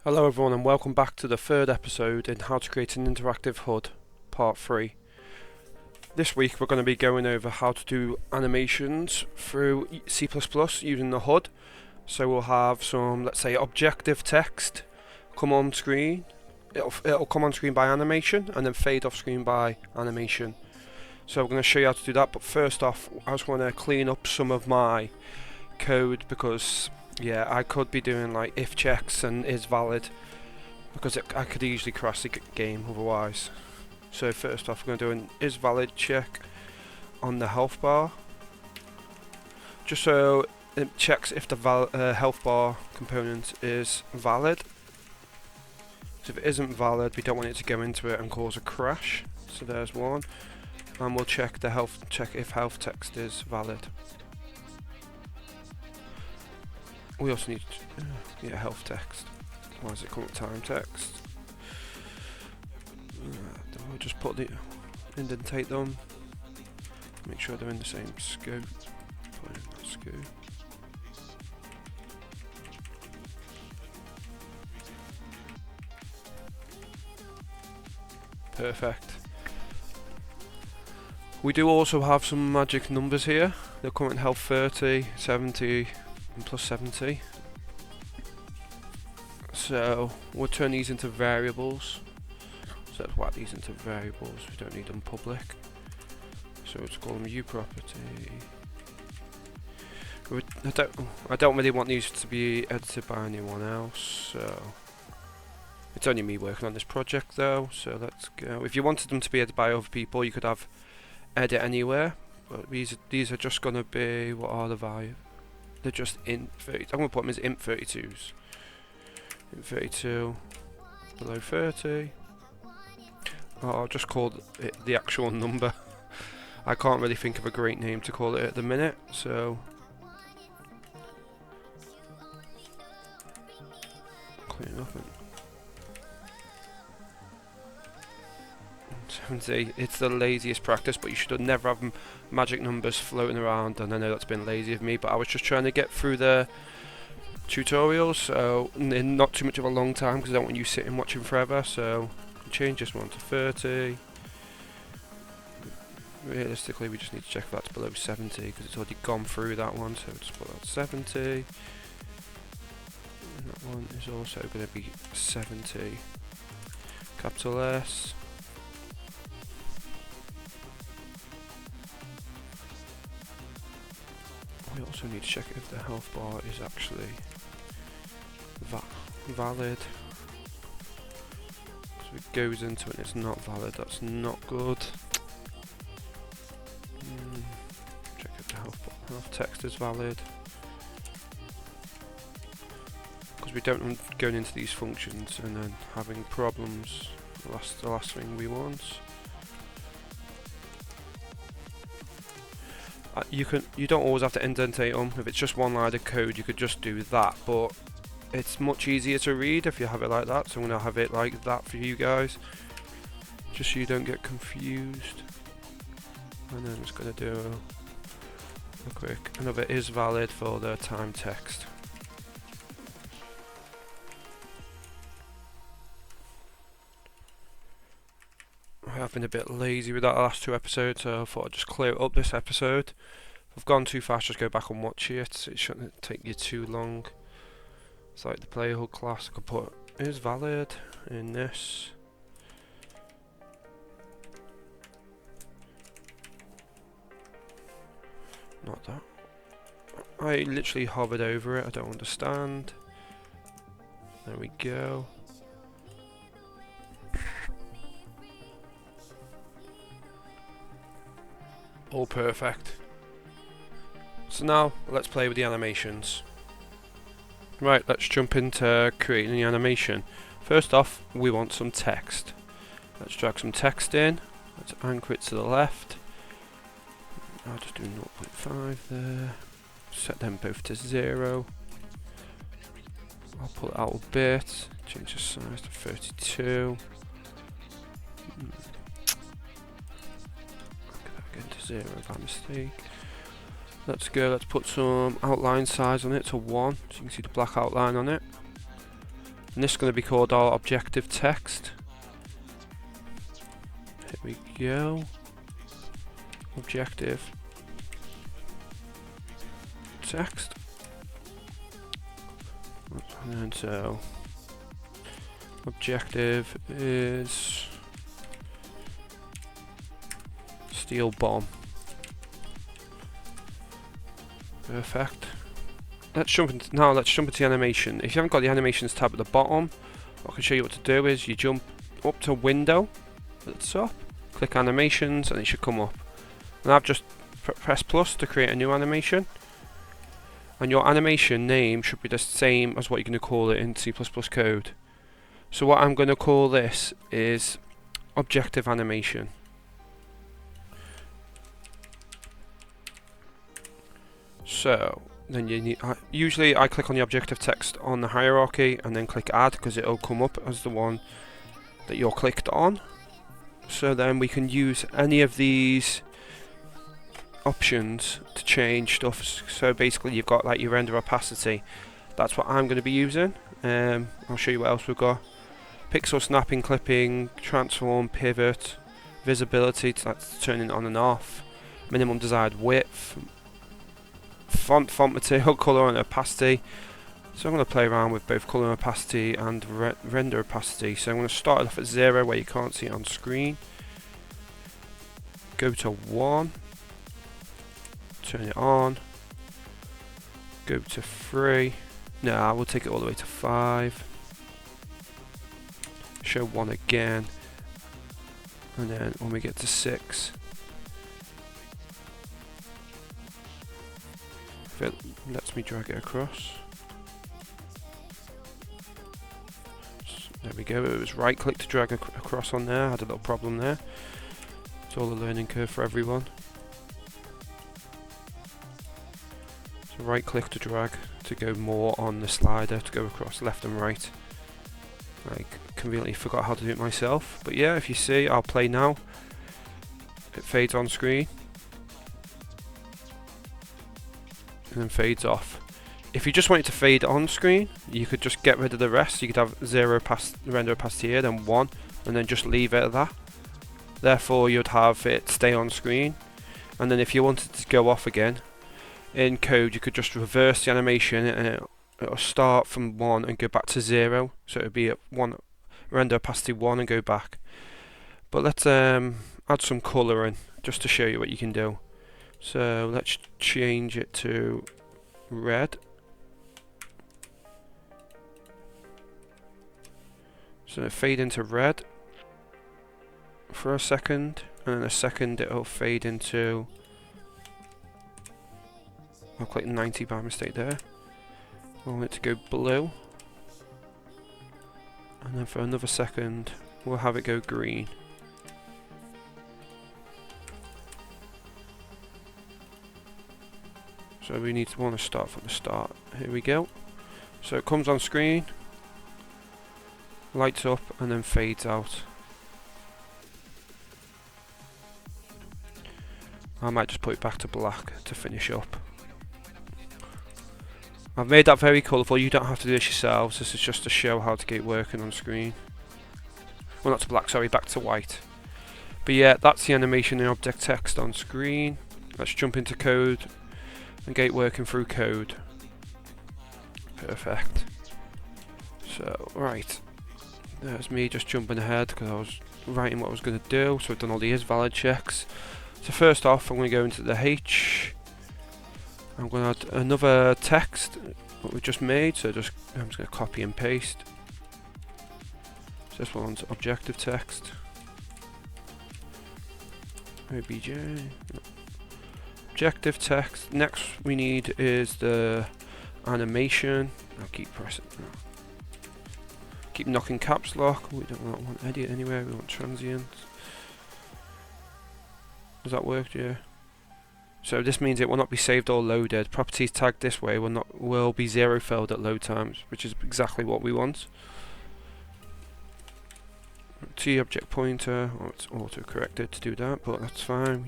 Hello everyone and welcome back to the third episode in how to create an interactive HUD, part 3. This week we're going to be going over how to do animations through C++ using the HUD. So we'll have some, let's say, objective text come on screen. It'll come on screen by animation and then fade off screen by animation. So I'm going to show you how to do that, but first off I just want to clean up some of my code because yeah, I could be doing like if checks and is valid because I could easily crash the game otherwise. So first off, we're going to do an is valid check on the health bar, just so it checks if the health bar component is valid. So if it isn't valid, we don't want it to go into it and cause a crash. So there's one, and we'll check if health text is valid. We also need health text. Why does it come with time text? We'll just indentate them. Make sure they're in the same scope. Put in that scope. Perfect. We do also have some magic numbers here. They'll come in health 30, 70, and plus 70. So we'll turn these into variables. So let's whack these into variables. We don't need them public. So let's call them uProperty. I don't really want these to be edited by anyone else. So it's only me working on this project though. So let's go. If you wanted them to be edited by other people, you could have edit anywhere. But these are just gonna be, what are the values? They're just int 30. I'm going to put them as int 32s. Int 32 below 30. Oh, I'll just call it the actual number. I can't really think of a great name to call it at the minute, so clean it up. 70. It's the laziest practice, but you should never have magic numbers floating around, and I know that's been lazy of me, but I was just trying to get through the tutorials, so in not too much of a long time because I don't want you sitting watching forever. So change this one to 30. Realistically we just need to check if that's below 70 because it's already gone through that one, so just put that 70. And that one is also going to be 70. Capital S. We also need to check if the health bar is actually valid. So it goes into it and it's not valid, that's not good. Check if the health text is valid. Because we don't want going into these functions and then having problems. The last thing we want. You don't always have to indentate them. If it's just one line of code, you could just do that, but it's much easier to read if you have it like that. So I'm going to have it like that for you guys, just so you don't get confused. And then I'm just going to do a quick another is valid for the time text. I've been a bit lazy with that last two episodes, so I thought I'd just clear it up this episode. If I've gone too fast, just go back and watch it. It shouldn't take you too long. It's like the player HUD class. I could put is valid in this. Not that. I literally hovered over it. I don't understand. There we go. All perfect. So now let's play with the animations. Right, let's jump into creating the animation. First off, we want some text. Let's drag some text in. Let's anchor it to the left. I'll just do 0.5 there. Set them both to 0. I'll pull it out a bit. Change the size to 32. Into 0 by mistake. Let's go, let's put some outline size on it to 1, so you can see the black outline on it. And this is going to be called our objective text. Here we go. Objective text. And then so objective is steel bomb. Perfect. Let's jump into the animation. If you haven't got the animations tab at the bottom, what I can show you what to do is you jump up to window at the top, click animations, and it should come up. And I've just pressed plus to create a new animation. And your animation name should be the same as what you're going to call it in C++ code. So what I'm going to call this is objective animation. So then you need, usually I click on the objective text on the hierarchy and then click add, because it'll come up as the one that you're clicked on. So then we can use any of these options to change stuff. So basically you've got like your render opacity. That's what I'm going to be using. I'll show you what else we've got. Pixel snapping, clipping, transform, pivot, visibility, that's turning on and off, minimum desired width, font material, color and opacity. So I'm going to play around with both color opacity and render opacity. So I'm going to start it off at 0 where you can't see it on screen. Go to 1. Turn it on. Go to 3. No, we'll take it all the way to 5. Show 1 again. And then when we get to 6, if it lets me drag it across. There we go, it was right click to drag across on there. I had a little problem there. It's all a learning curve for everyone. So right click to drag to go more on the slider to go across left and right. I conveniently forgot how to do it myself, but yeah, if you see, I'll play now. It fades on screen and then fades off. If you just want it to fade on screen, you could just get rid of the rest. You could have 0 render opacity here, then 1, and then just leave it at that. Therefore you'd have it stay on screen, and then if you wanted to go off again in code, you could just reverse the animation and it'll start from 1 and go back to 0. So it would be at 1 render opacity 1 and go back. But let's add some colouring just to show you what you can do. So let's change it to red. So fade into red for a second, and in a second it'll fade into, I'll click 90 by mistake there. I want it to go blue, and then for another second we'll have it go green. So we want to start from the start. Here we go. So it comes on screen, lights up, and then fades out. I might just put it back to black to finish up. I've made that very colourful. You don't have to do this yourselves. This is just to show how to get it working on screen. Well, not to black, sorry, back to white. But yeah, that's the animation and object text on screen. Let's jump into code and get it working through code. Perfect. So, right. There's me just jumping ahead because I was writing what I was going to do. So I've done all the is valid checks. So first off, I'm going to go into the H. I'm going to add another text what we just made. So I'm just going to copy and paste. So this one's objective text. OBJ. Objective text. Next we need is the animation. I'll keep pressing. Keep knocking caps lock. We don't want edit anywhere. We want transient. Does that work? Yeah. So this means it will not be saved or loaded. Properties tagged this way will be 0 filled at load times, which is exactly what we want. T object pointer. Oh, it's auto corrected to do that, but that's fine.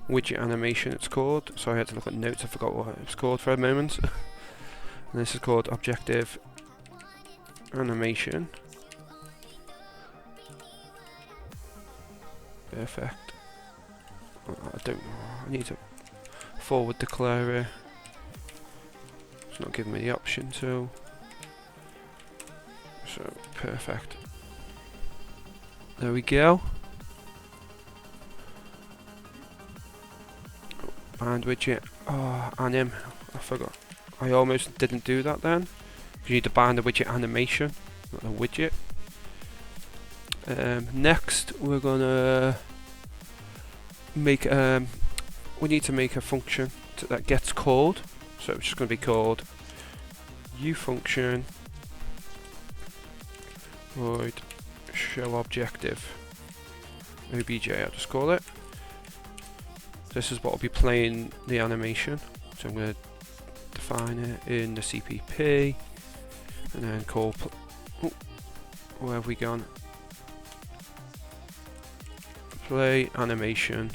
Widget animation it's called. So I had to look at notes. I forgot what it was called for a moment. And this is called objective animation. Perfect. I don't know. I need to forward declare it. It's not giving me the option to. So perfect. There we go. Bind widget. Oh, anim. I forgot. I almost didn't do that then. You need to bind the widget animation, not the widget. Next, we're gonna make. We need to make a function that gets called. So it's just gonna be called uFunction void show objective obj. I'll just call it. This is what will be playing the animation. So I'm going to define it in the CPP and then call. Where have we gone? Play animation.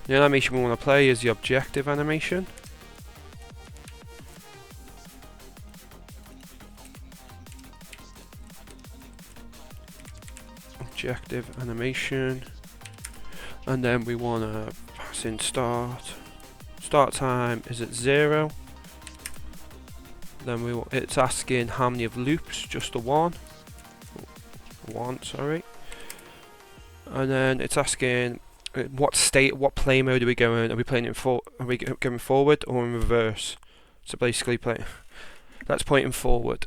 The animation we want to play is the objective animation. Objective animation, and then we want to pass in start. Start time is at 0. Then it's asking how many of loops, just the one. One, sorry. And then it's asking what play mode are we going? Are we playing Are we going forward or in reverse? So basically, let's point in forward.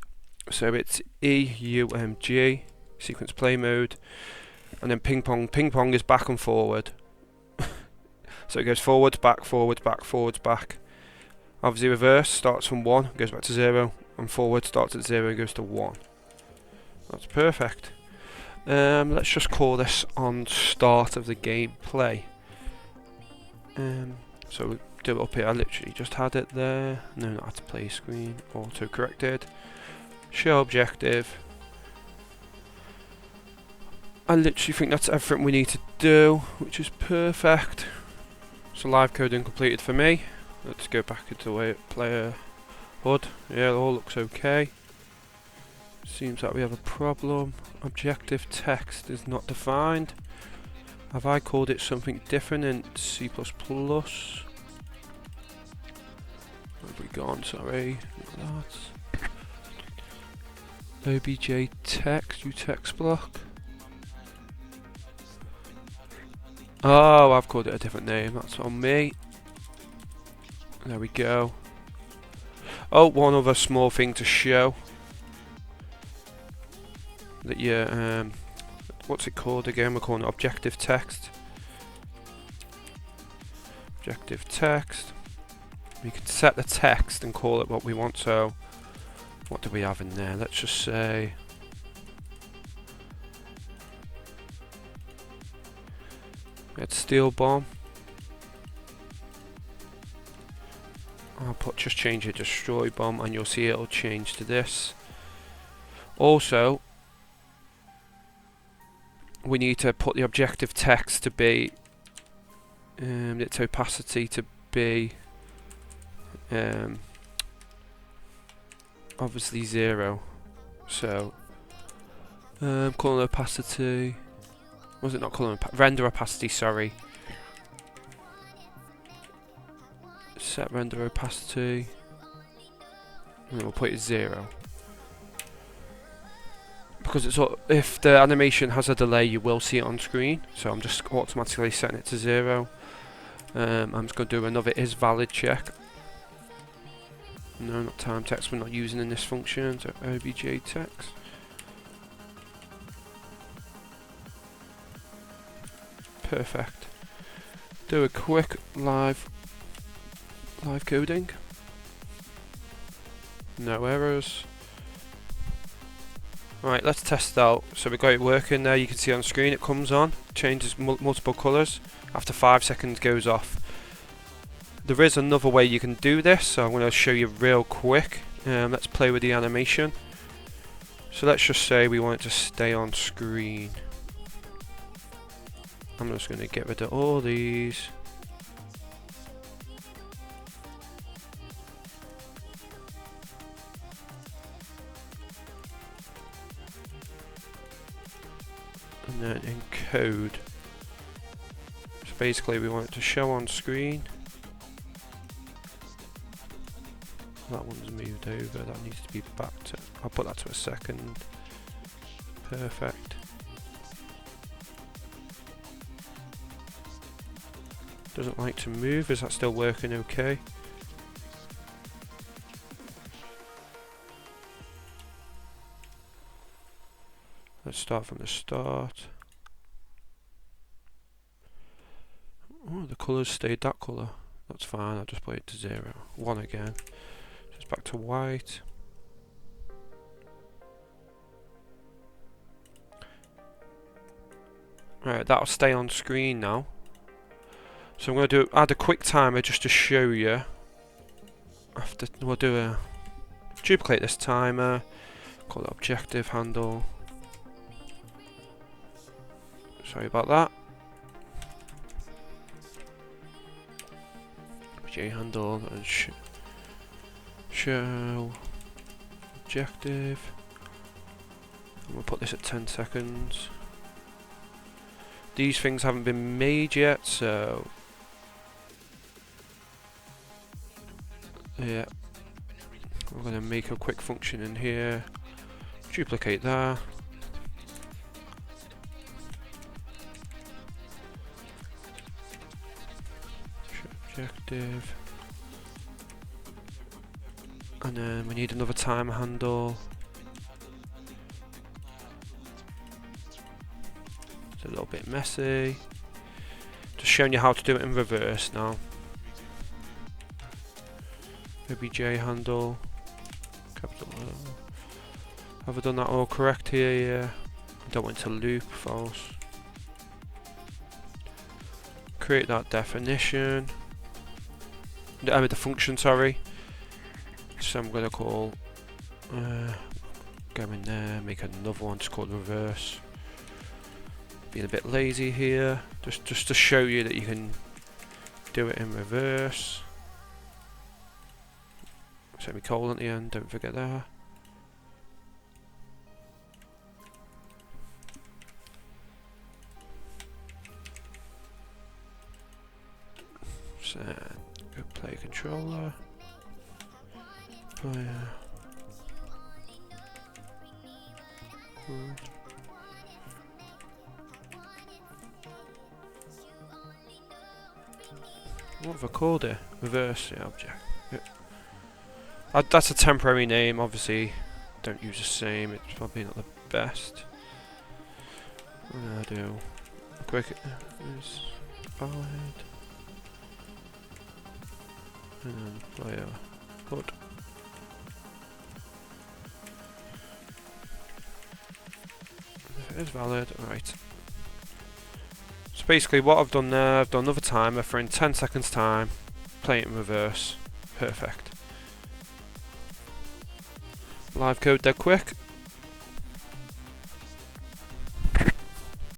So it's EUMG. Sequence play mode, and then ping pong. Ping pong is back and forward. So it goes forwards, back, forwards, back, forwards, back. Obviously reverse starts from 1, goes back to 0, and forward starts at 0 and goes to 1. That's perfect. Let's just call this on start of the gameplay. So we do it up here. I literally just had it there. No, not at the play screen. Auto corrected. Show objective. I literally think that's everything we need to do, which is perfect. So live coding completed for me. Let's go back into the player HUD. Yeah, it all looks okay. Seems like we have a problem. Objective text is not defined. Have I called it something different in C++? Where have we gone? Sorry. That's obj text, uText block. Oh, I've called it a different name. That's on me. There we go. Oh, one other small thing to show. That what's it called again? We're calling it objective text. Objective text. We can set the text and call it what we want. So, what do we have in there? Let's just say. It's steel bomb. I'll just change it to destroy bomb, and you'll see it'll change to this. Also, we need to put the objective text to be its opacity to be obviously 0. So color opacity. Was it not color render opacity? Sorry. Set render opacity. And then we'll put it 0. Because it's if the animation has a delay, you will see it on screen. So I'm just automatically setting it to 0. I'm just going to do another is valid check. No, not time text. We're not using in this function. So obj text. Perfect. Do a quick live coding. No errors. Right, let's test it out. So we've got it working there. You can see on screen it comes on, changes multiple colours. After 5 seconds goes off. There is another way you can do this, so I'm going to show you real quick. Let's play with the animation. So let's just say we want it to stay on screen. I'm just going to get rid of all these. and then encode. So basically we want it to show on screen. That one's moved over, that needs to be back to, I'll put that to a second. Perfect. Doesn't like to move, is that still working okay? Let's start from the start. Oh, the colours stayed that colour. That's fine, I'll just put it to 0. 1 again. Just back to white. Right, that'll stay on screen now. So I'm going to add a quick timer just to show you. We'll do a duplicate this timer. Call it objective handle. Sorry about that. J handle and show objective. And we'll put this at 10 seconds. These things haven't been made yet, so yeah. We're going to make a quick function in here. Duplicate that. Objective, and then we need another timer handle. It's a little bit messy. Just showing you how to do it in reverse now. OBJ handle, capital O. Have I done that all correct here? Yeah. I don't want it to loop, false. Create that definition. The function, sorry. So I'm going to call, go in there, make another one, just called reverse. Being a bit lazy here, just to show you that you can do it in reverse. Semicolon at the end, don't forget that. So, go play controller. Player. What have I called it? Reverse the object. Yeah. That's a temporary name, obviously. Don't use the same, it's probably not the best. What am I gonna do? Quick is valid. And then player HUD. If it is valid, right. So basically what I've done there, I've done another timer for in 10 seconds time, play it in reverse, perfect. Live code there quick.